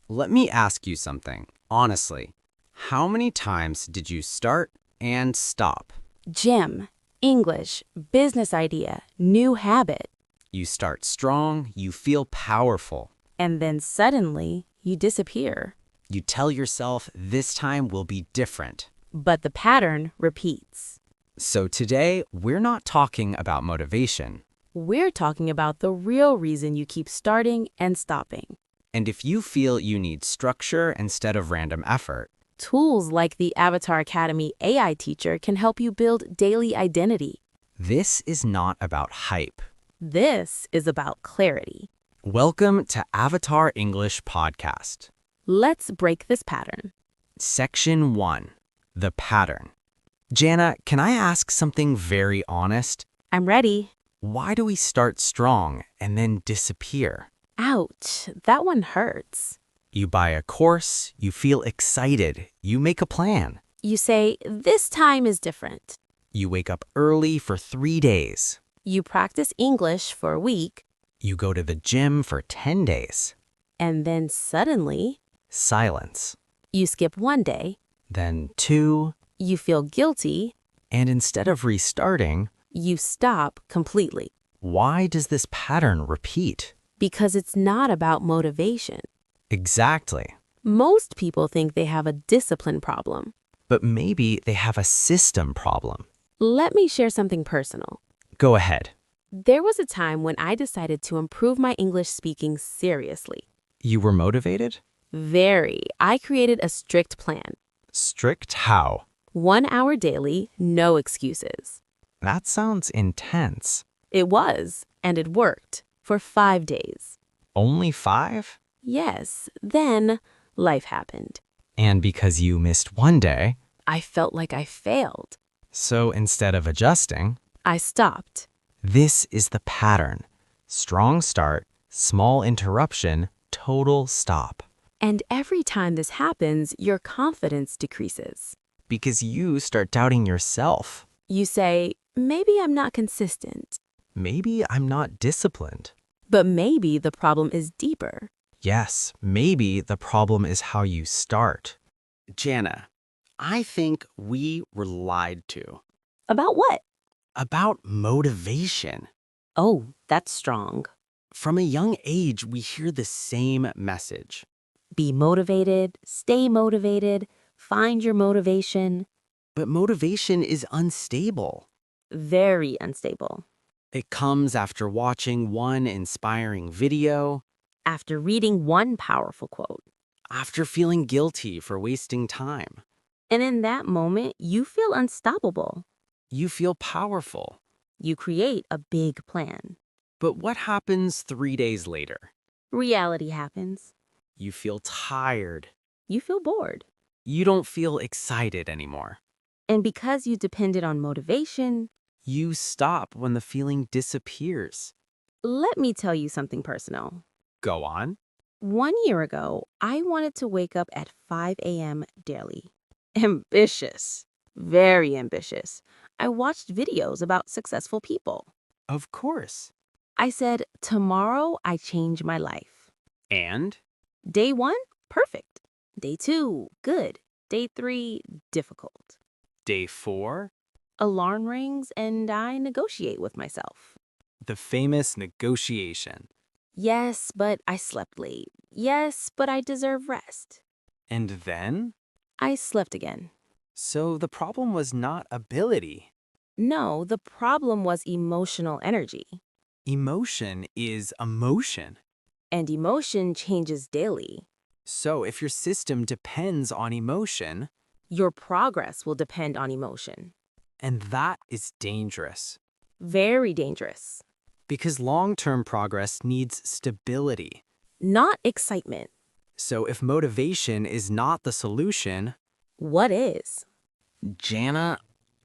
Let me ask you something, honestly. How many times did you start and stop? Gym, English, business idea, new habit. You start strong, you feel powerful. And then suddenly, you disappear. You tell yourself this time will be different. But the pattern repeats. So today, we're not talking about motivation. We're talking about the real reason you keep starting and stopping. And if you feel you need structure instead of random effort, Tools like the Avatar Academy AI teacher can help you build daily identity. this is not about hype. This is about clarity. Welcome to Avatar English Podcast. Let's break this pattern. Section 1. The Pattern. Jana, can I ask something very honest? I'm ready. Why do we start strong and then disappear? Ouch, that one hurts. You buy a course, you feel excited, you make a plan. You say, this time is different. You wake up early for 3 days. You practice English for a week, You go to the gym for 10 days. and then suddenly, Silence. you skip one day, Then 2. you feel guilty, And instead of restarting, you stop completely. why does this pattern repeat? Because it's not about motivation. Exactly. Most people think they have a discipline problem. But maybe they have a system problem. Let me share something personal. Go ahead. There was a time when I decided to improve my English speaking seriously. You were motivated? Very. I created a strict plan. Strict how? 1 hour daily, no excuses. That sounds intense. It was, and it worked, for 5 days. Only 5? Yes, then life happened. And because you missed 1 day, I felt like I failed. so instead of adjusting, I stopped. this is the pattern. Strong start, small interruption, total stop. And every time this happens, your confidence decreases. Because you start doubting yourself. You say, maybe I'm not consistent. Maybe I'm not disciplined. But maybe the problem is deeper. Yes, maybe the problem is how you start. Jana, I think we were lied to. About what? About motivation. Oh, that's strong. From a young age, we hear the same message. Be motivated, stay motivated, find your motivation. But motivation is unstable. Very unstable. It comes after watching one inspiring video, After reading one powerful quote. after feeling guilty for wasting time. And in that moment, you feel unstoppable. You feel powerful. You create a big plan. But what happens 3 days later? Reality happens. You feel tired. You feel bored. You don't feel excited anymore. And because you depended on motivation, You stop when the feeling disappears. let me tell you something personal. Go on. 1 year ago, I wanted to wake up at 5 a.m. daily. Ambitious. Very ambitious. I watched videos about successful people. Of course. I said, tomorrow I change my life. And? Day 1, perfect. Day 2, good. Day 3, difficult. Day 4? Alarm rings and I negotiate with myself. The famous negotiation. Yes, but I slept late. Yes, but I deserve rest. And then? I slept again. So the problem was not ability. No, the problem was emotional energy. Emotion is emotion. And emotion changes daily. So if your system depends on emotion, Your progress will depend on emotion. and that is dangerous. Very dangerous. Because long-term progress needs stability. Not excitement. So if motivation is not the solution, What is? Jana,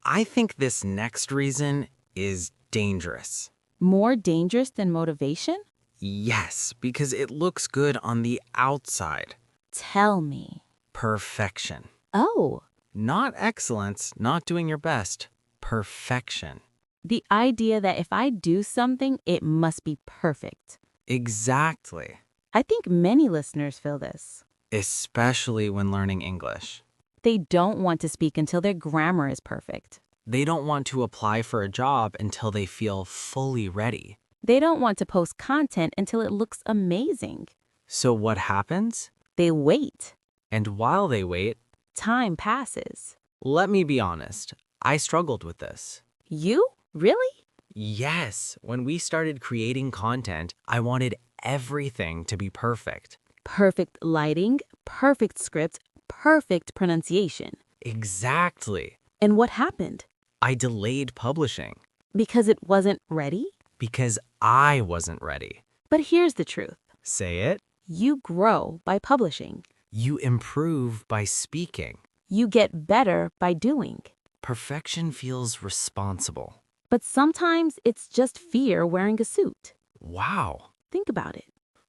I think this next reason is dangerous. More dangerous than motivation? Yes, because it looks good on the outside. Tell me. Perfection. Oh, Not excellence, not doing your best. Perfection. the idea that if I do something, it must be perfect. Exactly. I think many listeners feel this. especially when learning English. They don't want to speak until their grammar is perfect. They don't want to apply for a job until they feel fully ready. They don't want to post content until it looks amazing. So what happens? They wait. And while they wait, Time passes. let me be honest, I struggled with this. You? Really? Yes, when we started creating content, I wanted everything to be perfect. Perfect lighting, perfect script, perfect pronunciation. Exactly. And what happened? I delayed publishing Because it wasn't ready? because I wasn't ready. But here's the truth. Say it. You grow by publishing. You improve by speaking. You get better by doing. Perfection feels responsible. But sometimes it's just fear wearing a suit. Wow. Think about it.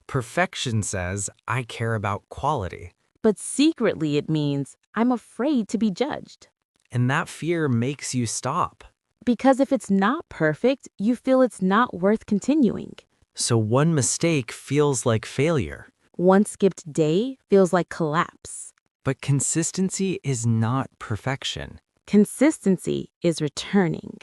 Perfection says I care about quality, But secretly it means I'm afraid to be judged. and that fear makes you stop. Because if it's not perfect, you feel it's not worth continuing. So one mistake feels like failure. One skipped day feels like collapse. But consistency is not perfection, Consistency is returning,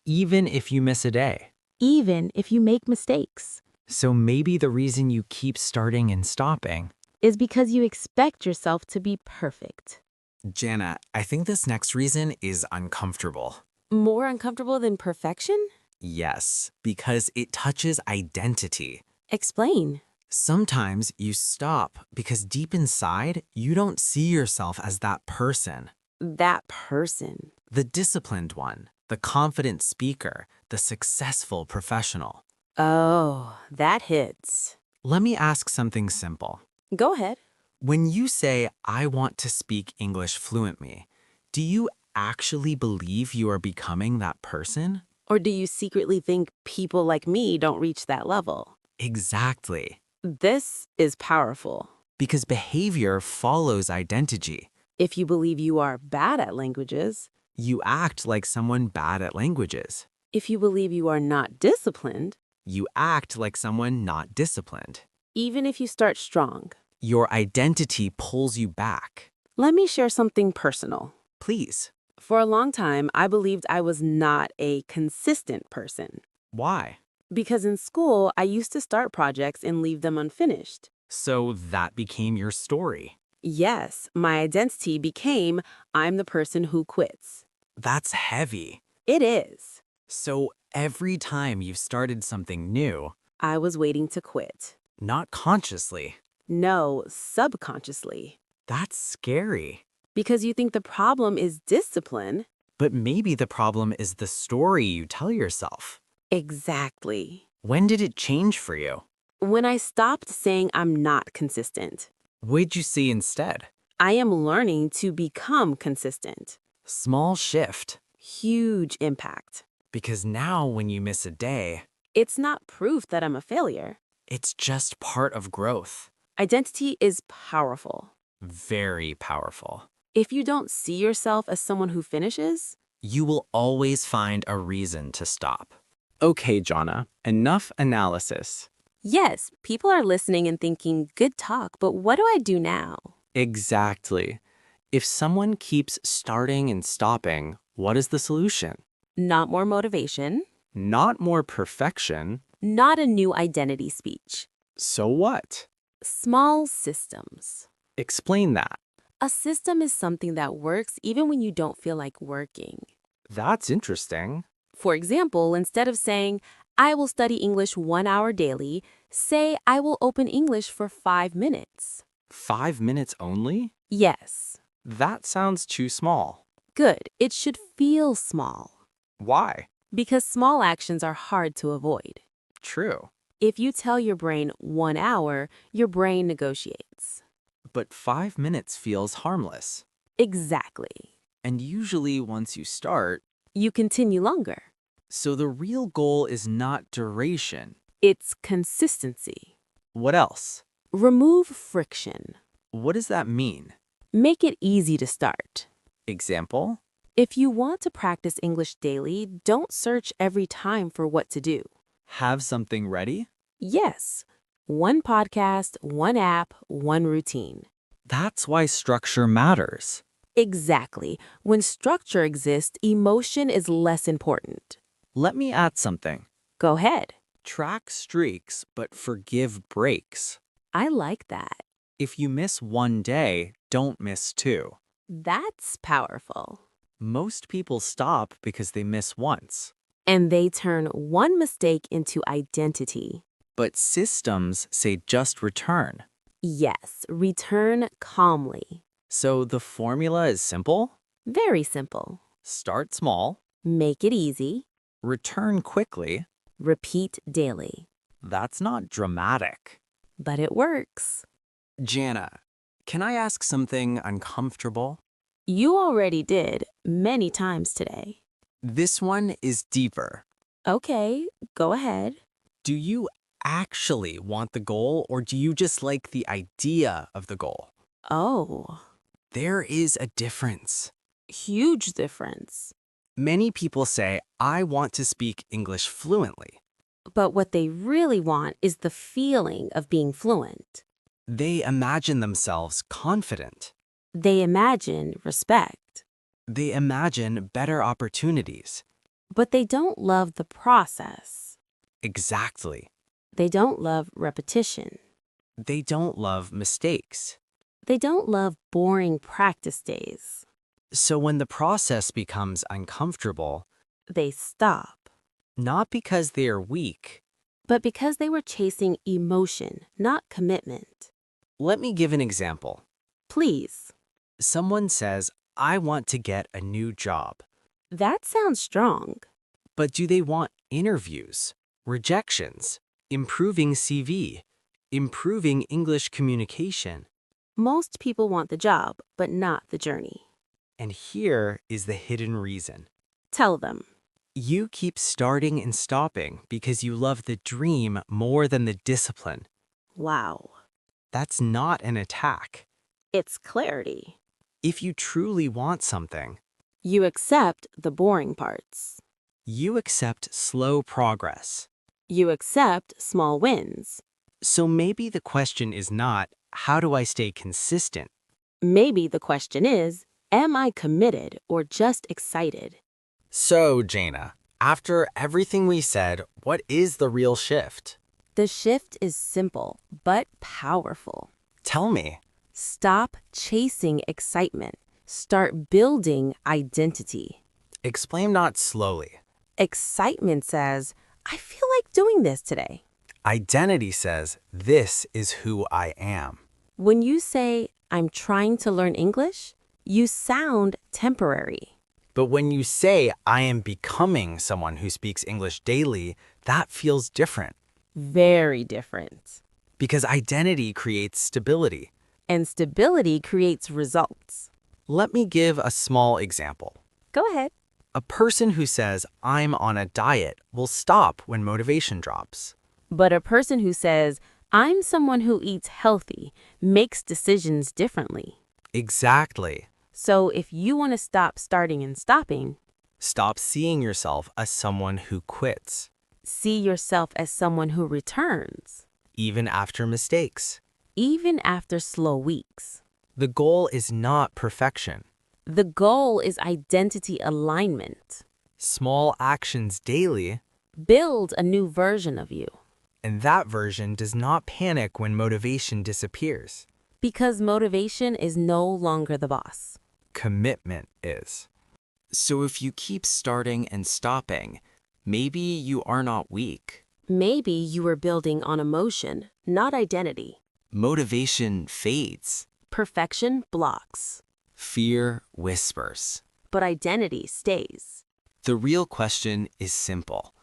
even if you miss a day. even if you make mistakes, So maybe the reason you keep starting and stopping. is because you expect yourself to be perfect. Jana, I think this next reason is uncomfortable. More uncomfortable than perfection? Yes, because it touches identity. Explain. Sometimes you stop because deep inside, you don't see yourself as that person. That person. The disciplined one, the confident speaker, the successful professional. Oh, that hits. Let me ask something simple. Go ahead. When you say, I want to speak English fluently, do you actually believe you are becoming that person? Or do you secretly think people like me don't reach that level? Exactly. This is powerful. Because behavior follows identity. If you believe you are bad at languages, You act like someone bad at languages. if you believe you are not disciplined, You act like someone not disciplined. even if you start strong. Your identity pulls you back. Let me share something personal. Please. For a long time, I believed I was not a consistent person. Why? Because in school, I used to start projects and leave them unfinished. So that became your story. Yes, my identity became I'm the person who quits. That's heavy. It is. So every time you've started something new, I was waiting to quit. not consciously, No, subconsciously. that's scary. Because you think the problem is discipline. But maybe the problem is the story you tell yourself. Exactly. When did it change for you? When I stopped saying I'm not consistent, What'd you see instead? I am learning to become consistent. Small shift. Huge impact. Because now when you miss a day, It's not proof that I'm a failure. it's just part of growth. Identity is powerful. Very powerful. If you don't see yourself as someone who finishes, You will always find a reason to stop. Okay, Jonna, enough analysis. yes, people are listening and thinking, good talk, but what do I do now? Exactly. If someone keeps starting and stopping, what is the solution? Not more motivation, Not more perfection. not a new identity speech. So what? Small systems. Explain that. A system is something that works even when you don't feel like working. That's interesting. For example, instead of saying, I will study English 1 hour daily, say, I will open English for 5 minutes. 5 minutes only? Yes. That sounds too small. Good. It should feel small. Why? Because small actions are hard to avoid. True. If you tell your brain 1 hour, your brain negotiates. But 5 minutes feels harmless. Exactly. And usually once you start, You continue longer. so the real goal is not duration. It's consistency. What else? Remove friction. What does that mean? Make it easy to start. Example? If you want to practice English daily, don't search every time for what to do. Have something ready? Yes, one podcast, one app, one routine. That's why structure matters. Exactly. When structure exists, emotion is less important. Let me add something. Go ahead. Track streaks, but forgive breaks. I like that. If you miss one day, don't miss two. That's powerful. Most people stop because they miss once. And they turn one mistake into identity. But systems say just return. Yes, return calmly. So the formula is simple. Very simple. Start small, Make it easy. return quickly. Repeat daily. That's not dramatic. But it works. Jana, can I ask something uncomfortable? You already did many times today. This one is deeper. Okay, go ahead. Do you actually want the goal, or do you just like the idea of the goal? Oh, There is a difference. huge difference. Many people say, I want to speak English fluently. But what they really want is the feeling of being fluent. They imagine themselves confident. They imagine respect. They imagine better opportunities. But they don't love the process. Exactly. They don't love repetition. They don't love mistakes. They don't love boring practice days. So when the process becomes uncomfortable, They stop. not because they are weak. But because they were chasing emotion, not commitment. Let me give an example. Please. Someone says, I want to get a new job. That sounds strong. But do they want interviews, rejections, improving CV, improving English communication? Most people want the job, but not the journey. And here is the hidden reason. Tell them. You keep starting and stopping because you love the dream more than the discipline. Wow. That's not an attack. It's clarity. If you truly want something, You accept the boring parts. you accept slow progress. You accept small wins. So maybe the question is not, how do I stay consistent? Maybe the question is, am I committed or just excited? So, Jana, after everything we said, what is the real shift? The shift is simple, but powerful. Tell me. Stop chasing excitement. Start building identity. Explain not slowly. Excitement says, I feel like doing this today. Identity says, this is who I am. When you say, I'm trying to learn English, you sound temporary. But when you say, I am becoming someone who speaks English daily, that feels different. Very different. Because identity creates stability. And stability creates results. Let me give a small example. Go ahead. A person who says, I'm on a diet, will stop when motivation drops. But a person who says, I'm someone who eats healthy, makes decisions differently. Exactly. So if you want to stop starting and stopping, Stop seeing yourself as someone who quits, see yourself as someone who returns, even after mistakes. even after slow weeks. The goal is not perfection. The goal is identity alignment. Small actions daily, Build a new version of you. and that version does not panic when motivation disappears. Because motivation is no longer the boss. Commitment is. So if you keep starting and stopping, maybe you are not weak. Maybe you are building on emotion, not identity. Motivation fades. Perfection blocks, Fear whispers. but identity stays. The real question is simple.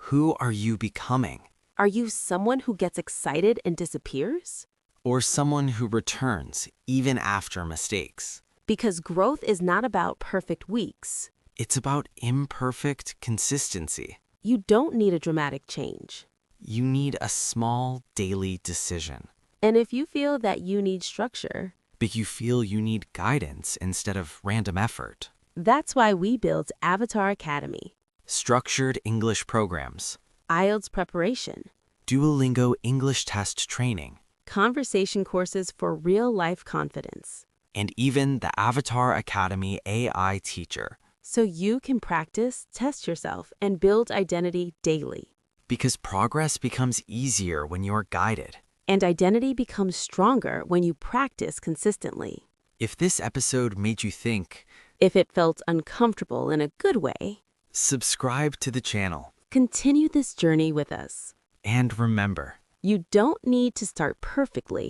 Who are you becoming? Are you someone who gets excited and disappears? Or someone who returns even after mistakes? Because growth is not about perfect weeks. It's about imperfect consistency. You don't need a dramatic change. You need a small daily decision. And if you feel that you need structure, But you feel you need guidance instead of random effort. that's why we built Avatar Academy, Structured English programs. IELTS preparation, Duolingo English test training. conversation courses for real-life confidence, and even the Avatar Academy AI teacher. so you can practice, test yourself, and build identity daily. Because progress becomes easier when you're guided. And identity becomes stronger when you practice consistently. If this episode made you think, If it felt uncomfortable in a good way, subscribe to the channel. continue this journey with us. And remember, You don't need to start perfectly.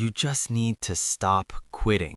you just need to stop quitting.